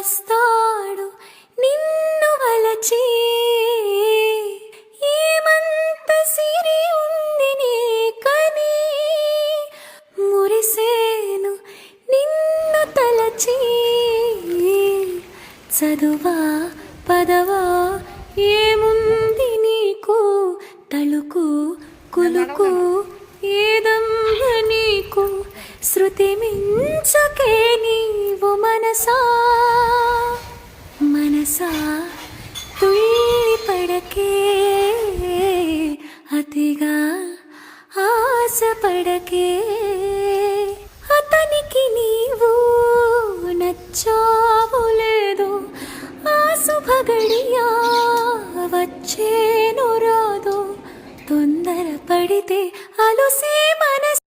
వస్తాడు నిన్ను వలచి ఏమంత సిరి ఉంది నీకని మురిసేను నిన్ను తలచి చదువా పదవా ఏముంది నీకు తళుకు కులుకు ఏదమ్మ నీకు శృతి మించకే నీవు మనసా మనసా తుళ్ళి పడకే అతిగా ఆశపడకే అతనికి నీవు నచ్చావు లేదు ఆ శుభగడియా వచ్చేను రాదో తొందర పడితే అలుసే